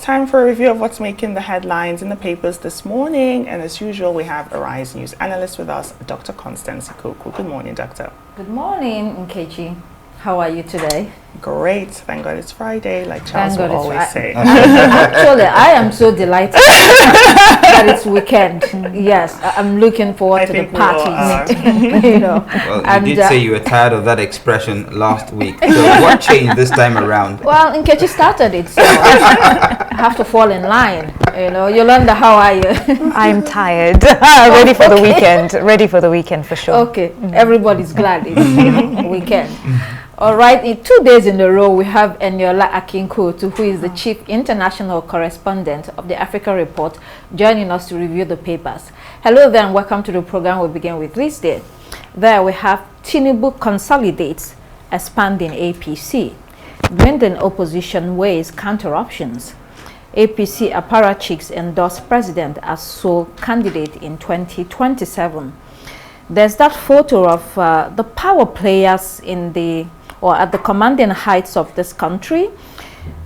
time for a review of what's making the headlines in the papers this morning. And as usual, we have Arise News analyst with us, Dr. Constance Ikoku. Good morning, Doctor. Good morning, Nkechi. How are you today? Great. Thank God it's Friday, like Charles will always say. Actually, I am so delighted that it's weekend. Yes, I'm looking forward to the parties. You know. Well, you did say you were tired of that expression last week. So what changed this time around? Well, Nkechi started it, so I have to fall in line. You know, Yolanda, how are you? I'm tired. Ready for the weekend. Ready for the weekend for sure. Okay, everybody's glad it's weekend. All right, in 2 days in a row, we have Eniola Akinkuotu, who is the Chief International Correspondent of the Africa Report, joining us to review the papers. Hello there and welcome to the program. We'll begin with this day. There we have Tinubu consolidates, expanding APC. Dwindling opposition weighs counter options. APC apparatchiks endorse president as sole candidate in 2027. There's that photo of the power players in the at the commanding heights of this country,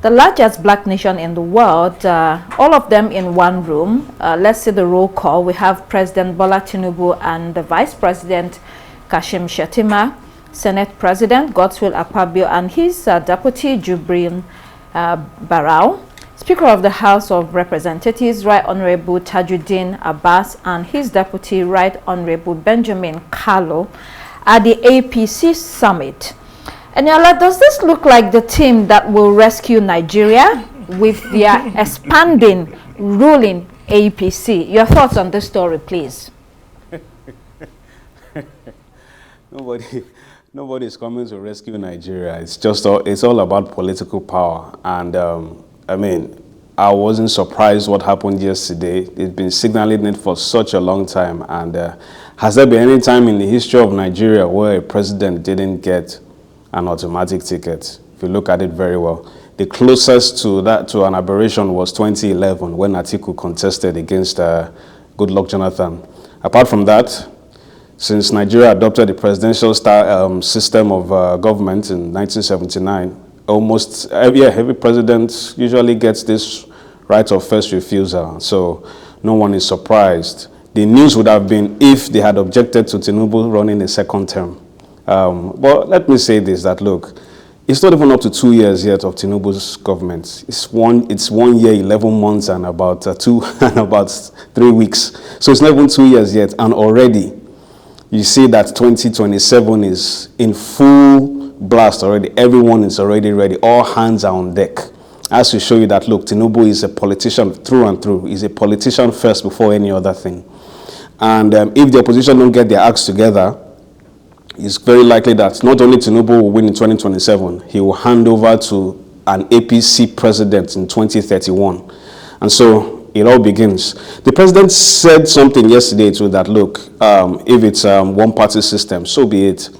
the largest black nation in the world, all of them in one room. Let's see the roll call. We have President Bola Tinubu and the Vice President Kashim Shettima, Senate President Godswill Akpabio and his Deputy Jubril Barau, Speaker of the House of Representatives Right Honorable Tajuddin Abbas and his Deputy Right Honorable Benjamin Kallo at the APC Summit. Eniola, does this look like the team that will rescue Nigeria with their expanding ruling APC? Your thoughts on this story, please. Nobody is coming to rescue Nigeria. It's all about political power. And I mean, I wasn't surprised what happened yesterday. It's been signaling it for such a long time. And has there been any time in the history of Nigeria where a president didn't get an automatic ticket? If you look at it very well, the closest to an aberration was 2011 when Atiku contested against Goodluck Jonathan. Apart from that, since Nigeria adopted the presidential system of government in 1979, almost every president usually gets this right of first refusal. So no one is surprised. The news would have been if they had objected to Tinubu running a second term. But let me say this, that look, it's not even up to 2 years yet of Tinubu's government. It's 1 year, 11 months and about 3 weeks. So it's not even 2 years yet. And already you see that 2027 is in full blast already. Everyone is already ready. All hands are on deck. As to show you that, look, Tinubu is a politician through and through. He's a politician first before any other thing. And if the opposition don't get their acts together, it's very likely that not only Tinubu will win in 2027, he will hand over to an APC president in 2031. And so it all begins. The president said something yesterday too that, look, if it's one-party system, so be it.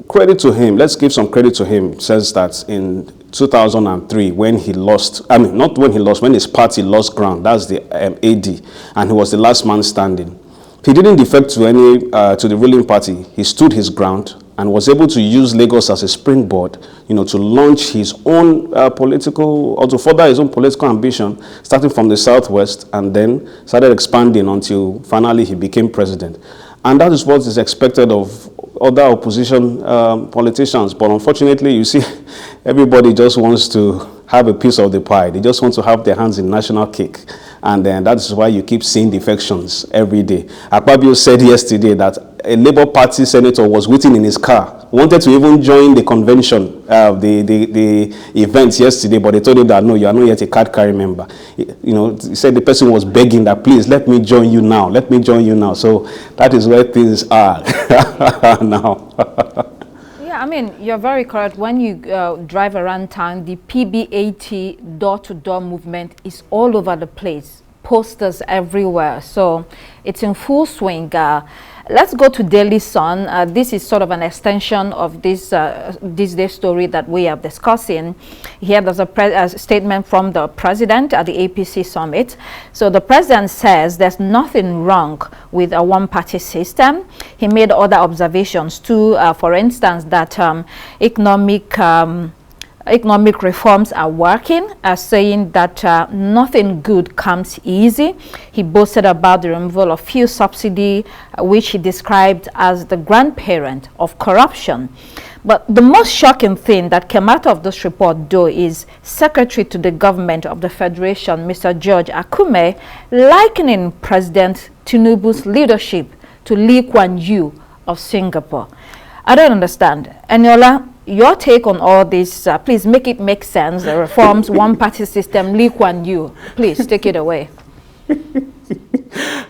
Credit to him, let's give some credit to him, says that in 2003 when he lost, when his party lost ground, that's the AD, and he was the last man standing. He didn't defect to the ruling party. He stood his ground and was able to use Lagos as a springboard, to launch his own to further his own political ambition, starting from the southwest and then started expanding until finally he became president. And that is what is expected of other opposition politicians. But unfortunately, you see, everybody just wants to have a piece of the pie. They just want to have their hands in national cake. And then that is why you keep seeing defections every day. Akpabio said yesterday that a Labour Party senator was waiting in his car, wanted to even join the convention, the event yesterday, but they told him that, no, you are not yet a card-carrying member. He said the person was begging that, please, let me join you now. Let me join you now. So that is where things are now. Yeah, I mean, you're very correct. When you drive around town, the PBAT door-to-door movement is all over the place. Posters everywhere. So it's in full swing. Let's go to Daily Sun. This is sort of an extension of this day story that we are discussing. Here there's a statement from the president at the APC summit. So the president says there's nothing wrong with a one-party system. He made other observations too, for instance, that economic economic reforms are working, saying that nothing good comes easy. He boasted about the removal of fuel subsidy, which he described as the grandparent of corruption. But the most shocking thing that came out of this report, though, is Secretary to the Government of the Federation, Mr. George Akume, likening President Tinubu's leadership to Lee Kuan Yew of Singapore. I don't understand. Eniola, your take on all this, please make it make sense. The reforms, one-party system, Lee Kuan Yew. Please take it away.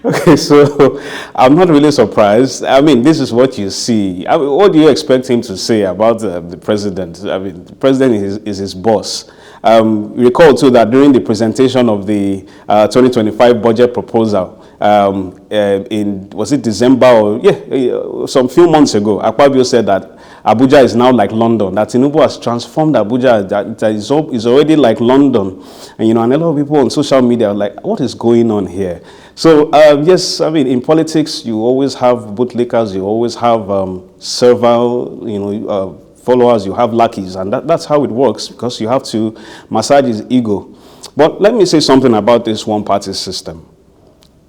Okay, so I'm not really surprised. I mean, this is what you see. I mean, what do you expect him to say about the president? I mean, the president is his boss. Recall too that during the presentation of the 2025 budget proposal, was it December or some few months ago, Akpabio said that Abuja is now like London, that Tinubu has transformed Abuja, that is already like London. And, and a lot of people on social media are like, what is going on here? So, yes, I mean, in politics, you always have bootlickers, you always have servile, followers, you have lackeys, and that's how it works, because you have to massage his ego. But let me say something about this one-party system.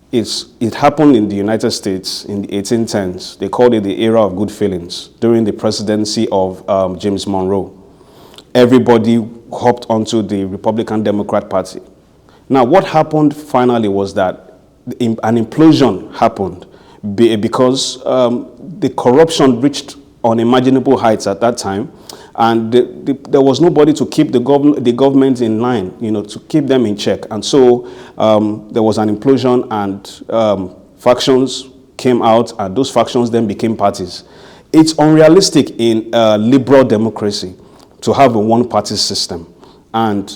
It happened in the United States in the 1810s. They called it the era of good feelings during the presidency of James Monroe. Everybody hopped onto the Republican Democrat Party. Now, what happened finally was that an implosion happened because the corruption reached unimaginable heights at that time, and there was nobody to keep the government in line, to keep them in check. And so there was an implosion, and factions came out, and those factions then became parties. It's unrealistic in liberal democracy to have a one-party system. And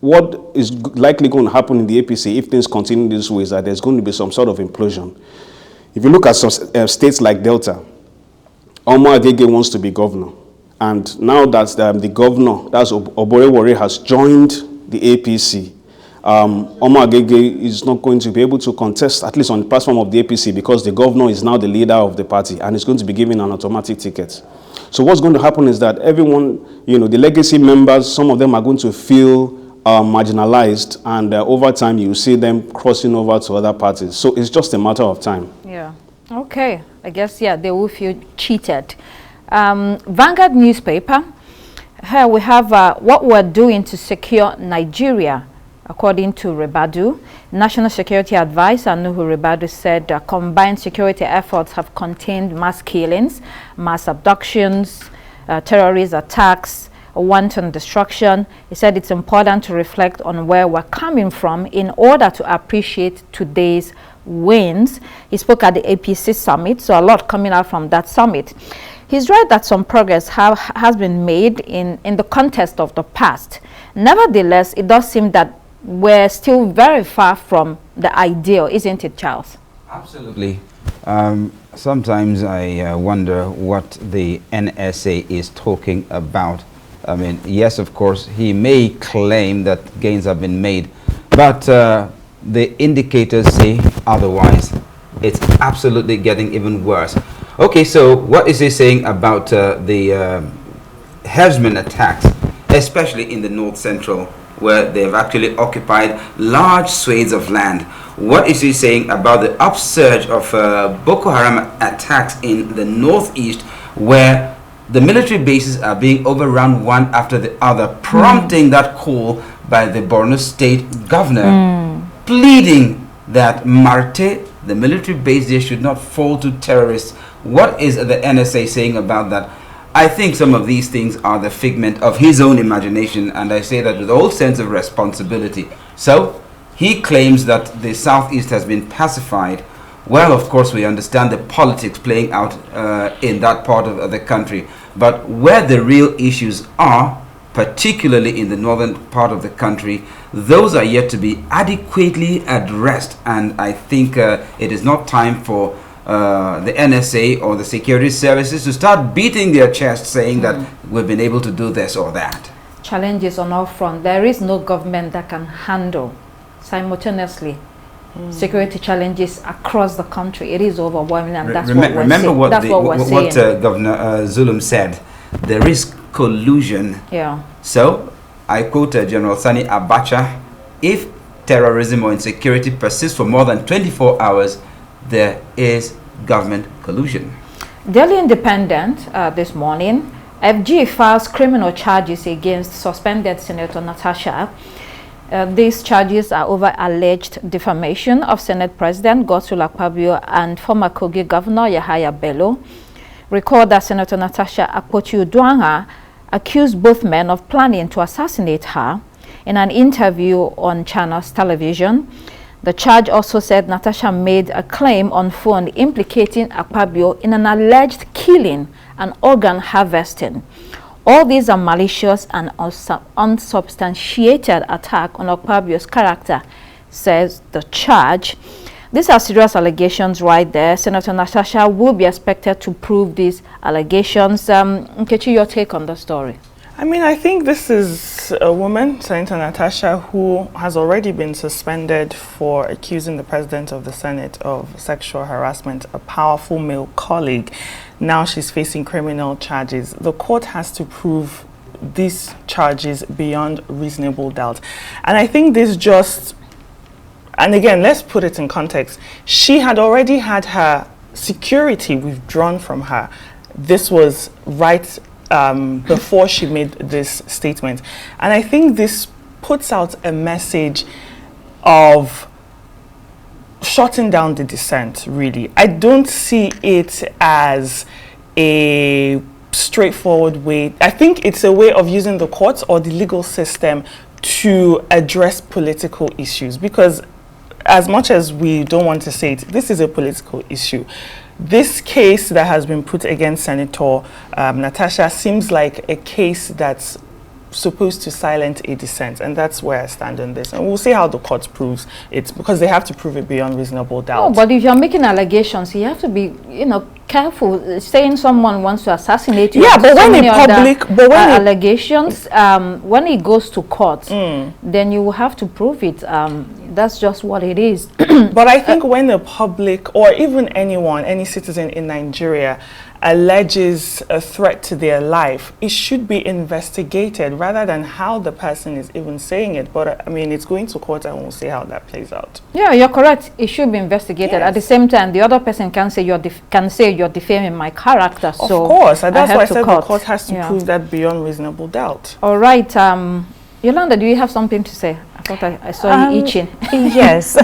what is likely going to happen in the APC if things continue this way is that there's going to be some sort of implosion. If you look at some states like Delta, Omo Agege wants to be governor. And now that the governor, that's Oborewore, has joined the APC, Omo Agege is not going to be able to contest, at least on the platform of the APC, because the governor is now the leader of the party and is going to be given an automatic ticket. So what's going to happen is that everyone, the legacy members, some of them are going to feel marginalized, and over time you see them crossing over to other parties. So it's just a matter of time. Yeah. Okay. I guess, yeah, they will feel cheated. Vanguard newspaper, here we have what we're doing to secure Nigeria, according to Ribadu. National Security Advisor Nuhu Ribadu said combined security efforts have contained mass killings, mass abductions, terrorist attacks, wanton destruction. He said it's important to reflect on where we're coming from in order to appreciate today's wins. He spoke at the APC summit, so a lot coming out from that summit. He's right that some progress has been made in the context of the past. Nevertheless, it does seem that we're still very far from the ideal, isn't it, Charles? Absolutely. Sometimes I wonder what the NSA is talking about. I mean, yes, of course, he may claim that gains have been made, but the indicators say otherwise. It's absolutely getting even worse. Okay, so what is he saying about the herdsmen attacks, especially in the north central, where they've actually occupied large swathes of land? What is he saying about the upsurge of Boko Haram attacks in the northeast, where the military bases are being overrun one after the other, prompting that call by the Borno State governor, pleading that Marte, the military base there, should not fall to terrorists? What is the NSA saying about that? I think some of these things are the figment of his own imagination, and I say that with all sense of responsibility. So he claims that the southeast has been pacified. Well, of course, we understand the politics playing out in that part of the country, but where the real issues are, particularly in the northern part of the country, those are yet to be adequately addressed. And I think it is not time for the NSA or the security services to start beating their chest saying that we've been able to do this or that. Challenges on all fronts. There is no government that can handle simultaneously security challenges across the country. It is overwhelming, and that's what we're saying. Remember what Governor Zulum said. There is collusion. Yeah. So, I quote General Sani Abacha, if terrorism or insecurity persists for more than 24 hours, there is government collusion. Daily Independent this morning, FG files criminal charges against suspended Senator Natasha. These charges are over alleged defamation of Senate President Godswill Akpabio and former Kogi Governor Yahaya Bello. Recall that Senator Natasha Akpotiuduaghan accused both men of planning to assassinate her in an interview on Channels Television. The charge also said Natasha made a claim on phone implicating Akpabio in an alleged killing and organ harvesting. All these are malicious and unsubstantiated attack on Akpabio's character, says the charge. These are serious allegations right there. Senator Natasha will be expected to prove these allegations. Nkechi, your take on the story? I mean, I think this is a woman, Senator Natasha, who has already been suspended for accusing the President of the Senate of sexual harassment, a powerful male colleague. Now she's facing criminal charges. The court has to prove these charges beyond reasonable doubt. And I think this just, and again, let's put it in context. She had already had her security withdrawn from her. This was right before she made this statement. And I think this puts out a message of shutting down the dissent, really. I don't see it as a straightforward way. I think it's a way of using the courts or the legal system to address political issues, because as much as we don't want to say it, this is a political issue. This case that has been put against Senator Natasha seems like a case that's supposed to silence a dissent, and that's where I stand on this. And we'll see how the court proves it, because they have to prove it beyond reasonable doubt. Oh, but if you're making allegations, you have to be, careful. Saying someone wants to assassinate you. Yeah, but when in public, allegations, when it goes to court, then you will have to prove it. That's just what it is. But I think when the public, or even anyone, any citizen in Nigeria, alleges a threat to their life, it should be investigated rather than how the person is even saying it. But I mean, it's going to court and we'll see how that plays out. Yeah, you're correct. It should be investigated. Yes. At the same time, the other person can say you're defaming my character. So of course, and that's why I said the court has to Yeah. prove that beyond reasonable doubt. All right, Yolanda, do you have something to say? I thought I saw you itching. Yes,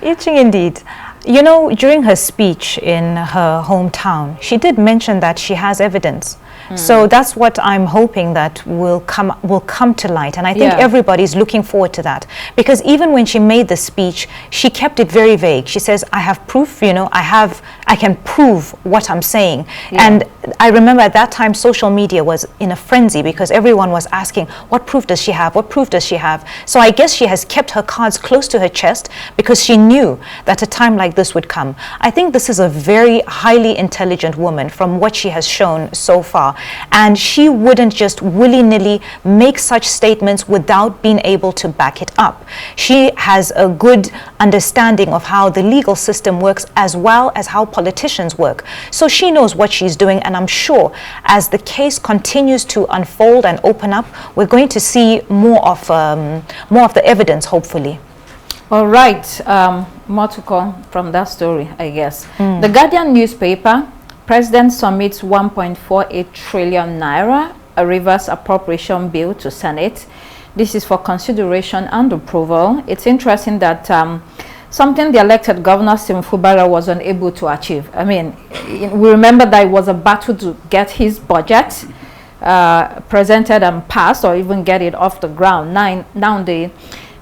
itching indeed. During her speech in her hometown, she did mention that she has evidence. So that's what I'm hoping that will come to light, and I think everybody's looking forward to that, because even when she made the speech, she kept it very vague. She says, "I have proof. I can prove what I'm saying." And I remember at that time, social media was in a frenzy because everyone was asking, "What proof does she have? What proof does she have?" So I guess she has kept her cards close to her chest because she knew that a time like this would come. I think this is a very highly intelligent woman from what she has shown so far. And she wouldn't just willy-nilly make such statements without being able to back it up. She has a good understanding of how the legal system works as well as how politicians work. So she knows what she's doing, and I'm sure as the case continues to unfold and open up, we're going to see more of the evidence, hopefully. All right, more to come from that story, I guess. The Guardian newspaper, President submits 1.48 trillion naira, a reverse appropriation bill to Senate. This is for consideration and approval. It's interesting that something the elected governor Sim Fubara was unable to achieve. I mean, we remember that it was a battle to get his budget presented and passed, or even get it off the ground. Now the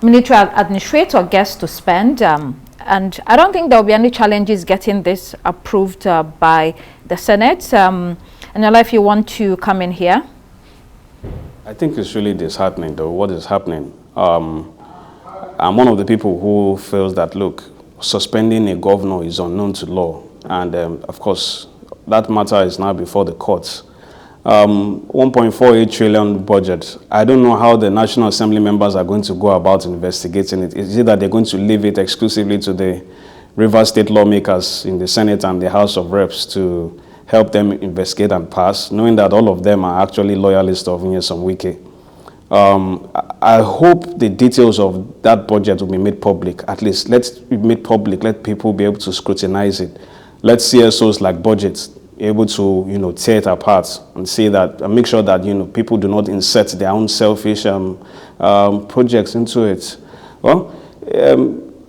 military administrator gets to spend, and I don't think there will be any challenges getting this approved by the Senate. And if you want to come in here. I think it's really disheartening, though, what is happening. I'm one of the people who feels that, look, suspending a governor is unknown to law. And, of course, that matter is now before the courts. 1.48 trillion budget. I don't know how the National Assembly members are going to go about investigating it. Is it that they're going to leave it exclusively to the Rivers State lawmakers in the Senate and the House of Reps to help them investigate and pass, knowing that all of them are actually loyalists of Nyesom Wike. I hope the details of that budget will be made public. At least let's be made public. Let people be able to scrutinize it. Let CSOs like budgets be able to, tear it apart and say that, and make sure that, people do not insert their own selfish projects into it. Well,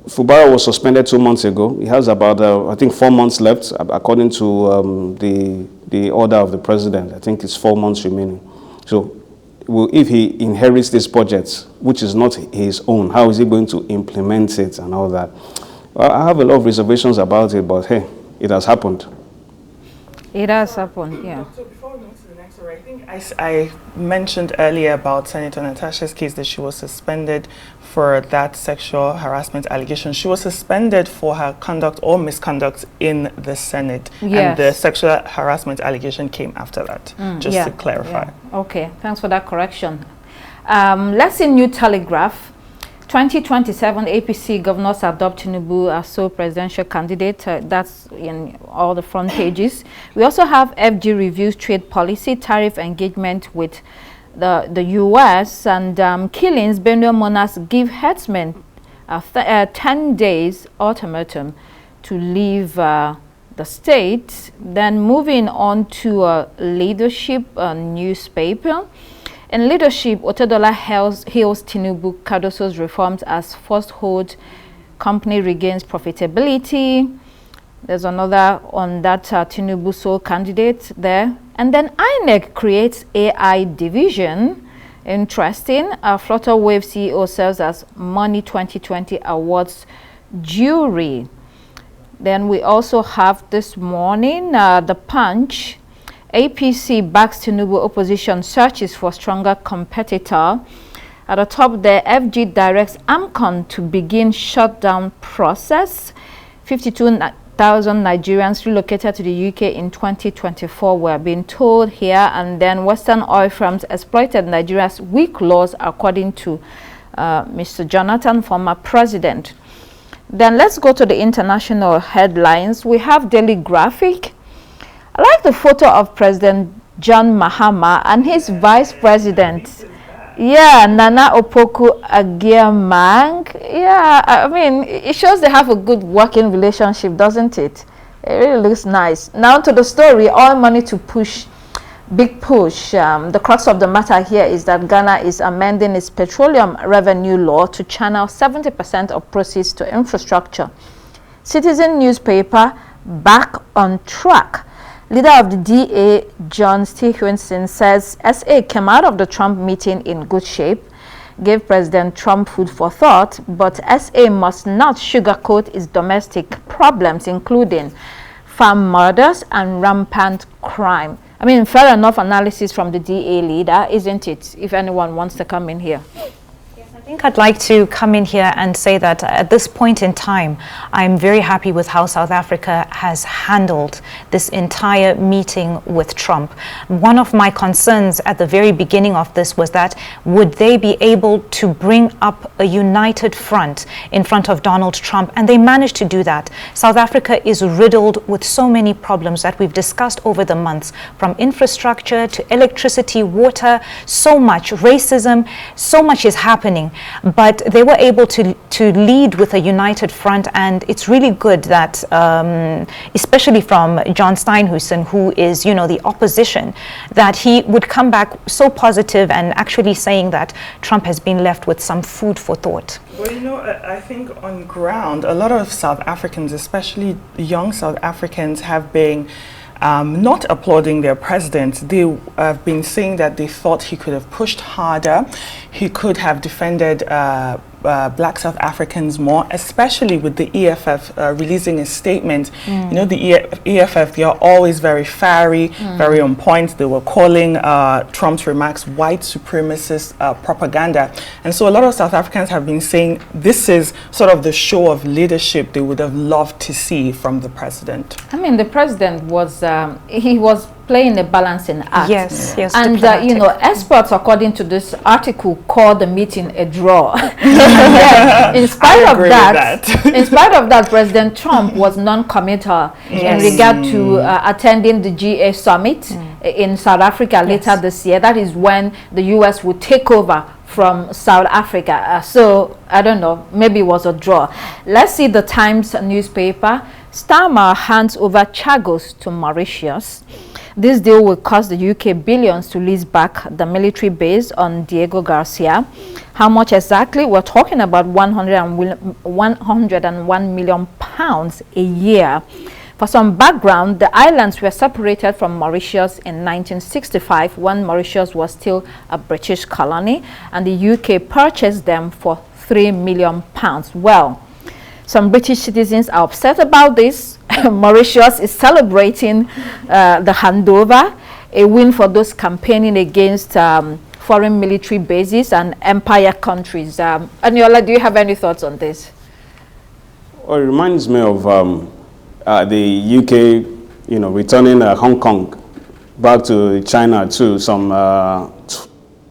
Fubara was suspended 2 months ago. He has about, I think, 4 months left, according to the order of the president. I think it's 4 months remaining. So, if he inherits this budget, which is not his own, how is he going to implement it and all that? Well, I have a lot of reservations about it, but hey, it has happened. It has happened, yeah. So before we move to the next story, I think I mentioned earlier about Senator Natasha's case that she was suspended for that sexual harassment allegation. She was suspended for her conduct or misconduct in the Senate. Yes. And the sexual harassment allegation came after that, just to clarify. Yeah. Okay, thanks for that correction. Let's see New Telegraph. 2027 APC governors adopt Tinubu as sole presidential candidate. That's in all the front pages. We also have FG reviews trade policy, tariff engagement with the U.S. and killings. Benue monarchs give headsmen 10 days ultimatum to leave the state. Then moving on to leadership newspaper. In leadership, Otedola hails Tinubu Cardoso's reforms as first hold company regains profitability. There's another on that Tinubu sole candidate there. And then INEC creates AI division. Interesting. Flutterwave CEO serves as Money 2020 Awards jury. Then we also have this morning, The Punch. APC backs Tinubu opposition searches for stronger competitor. At the top there, FG directs AMCON to begin shutdown process. 52,000 Nigerians relocated to the UK in 2024 were being told here. And then Western oil firms exploited Nigeria's weak laws according to Mr. Jonathan, former president. Then let's go to the international headlines. We have Daily Graphic. I like the photo of President John Mahama and his vice president. Yeah, Nana Opoku Agiamang. Yeah, I mean, it shows they have a good working relationship, doesn't it? It really looks nice. Now to the story, all money to push, big push. The crux of the matter here is that Ghana is amending its petroleum revenue law to channel 70% of proceeds to infrastructure. Citizen newspaper, back on track. Leader of the DA, John Stephenson, says SA came out of the Trump meeting in good shape, gave President Trump food for thought, but SA must not sugarcoat its domestic problems, including farm murders and rampant crime. I mean, fair enough analysis from the DA leader, isn't it, if anyone wants to come in here? I think I'd like to come in here and say that at this point in time, I'm very happy with how South Africa has handled this entire meeting with Trump. One of my concerns at the very beginning of this was that would they be able to bring up a united front in front of Donald Trump? And they managed to do that. South Africa is riddled with so many problems that we've discussed over the months, from infrastructure to electricity, water, so much racism, so much is happening. But they were able to lead with a united front, and it's really good that, especially from John Steinhuisen, who is, the opposition, that he would come back so positive and actually saying that Trump has been left with some food for thought. Well, I think on ground, a lot of South Africans, especially young South Africans, have been not applauding their president. They have been saying that they thought he could have pushed harder. He could have defended black South Africans more, especially with the EFF releasing a statement. The EFF, they are always very fiery, very on point. They were calling Trump's remarks white supremacist propaganda. And so a lot of South Africans have been saying this is sort of the show of leadership they would have loved to see from the president. I mean, the president was, he was playing a balancing act. Yes, yes. And you know, experts, according to this article, call the meeting a draw. In spite of that, President Trump was non-committal in regard to attending the GA summit in South Africa later this year. That is when the U.S. would take over from South Africa. So I don't know, maybe it was a draw. Let's see the Times newspaper. Starmer hands over Chagos to Mauritius. This deal will cost the UK billions to lease back the military base on Diego Garcia. How much exactly? We're talking about 101 million pounds a year. For some background, the islands were separated from Mauritius in 1965 when Mauritius was still a British colony, and the UK purchased them for £3 million. Well, some British citizens are upset about this. Mauritius is celebrating the handover, a win for those campaigning against foreign military bases and empire countries. Aniola, do you have any thoughts on this? Well, it reminds me of the UK, you know, returning Hong Kong back to China too, some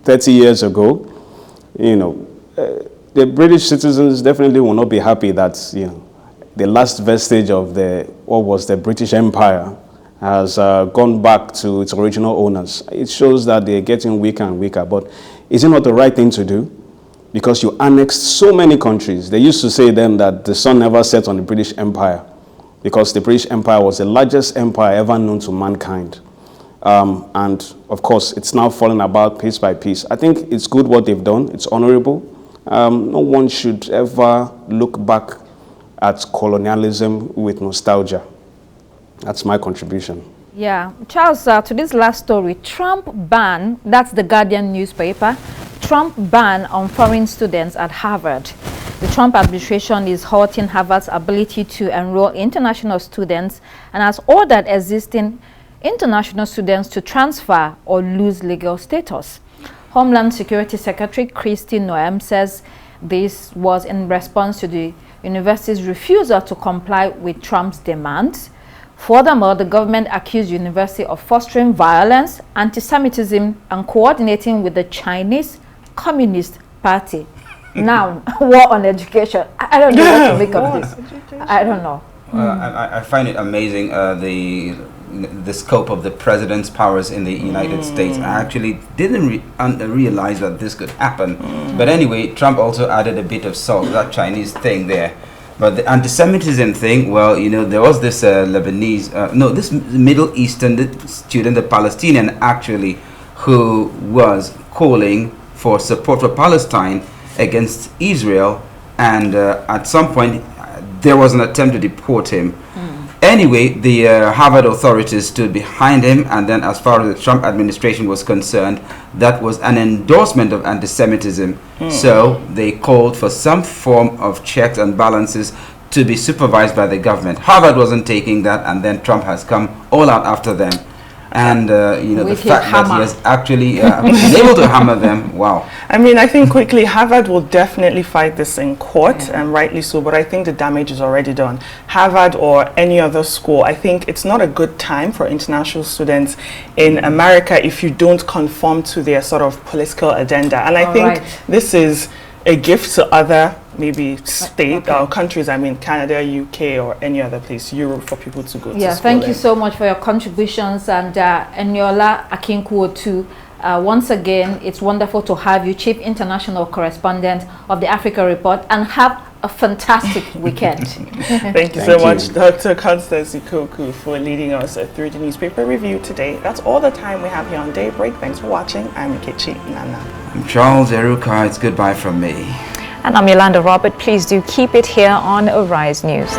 30 years ago. You know, the British citizens definitely will not be happy that, you know, the last vestige of what was the British Empire has gone back to its original owners. It shows that they're getting weaker and weaker. But is it not the right thing to do? Because you annexed so many countries. They used to say then that the sun never set on the British Empire, because the British Empire was the largest empire ever known to mankind. And of course, it's now falling apart piece by piece. I think it's good what they've done. It's honorable. No one should ever look back at colonialism with nostalgia. That's my contribution. Yeah. Charles, to this last story, Trump ban, that's the Guardian newspaper, Trump ban on foreign students at Harvard. The Trump administration is halting Harvard's ability to enroll international students and has ordered existing international students to transfer or lose legal status. Homeland Security Secretary Kristi Noem says this was in response to the university's refusal to comply with Trump's demands. Furthermore, the government accused the university of fostering violence, anti-Semitism, and coordinating with the Chinese Communist Party. Now, war on education. I don't know what to make of this. I don't know. I find it amazing the scope of the president's powers in the United States. I actually didn't realize that this could happen. But anyway, Trump also added a bit of salt to that Chinese thing there. But the anti-Semitism thing, well, you know, there was this this Middle Eastern student, a Palestinian actually, who was calling for support for Palestine against Israel, and at some point there was an attempt to deport him. Anyway, the Harvard authorities stood behind him, and then as far as the Trump administration was concerned, that was an endorsement of anti-Semitism. So they called for some form of checks and balances to be supervised by the government. Harvard wasn't taking that, and then Trump has come all out after them. And, you know, with the fact that he has actually been able to hammer them, wow. I mean, I think quickly, Harvard will definitely fight this in court, and rightly so, but I think the damage is already done. Harvard or any other school, I think it's not a good time for international students in America if you don't conform to their sort of political agenda. And I think this is a gift to other maybe state or countries, I mean Canada, UK, or any other place, Europe, for people to go to school. Thank you so much for your contributions, and Eniola Akinkuo too. Once again, it's wonderful to have you, Chief International Correspondent of the Africa Report, and have a fantastic weekend. Thank you so much, Dr. Constance Ikoku, for leading us through the newspaper review today. That's all the time we have here on Daybreak. Thanks for watching. I'm Nkechi Nana. I'm Charles Eruka. It's goodbye from me. And I'm Yolanda Robert. Please do keep it here on Arise News.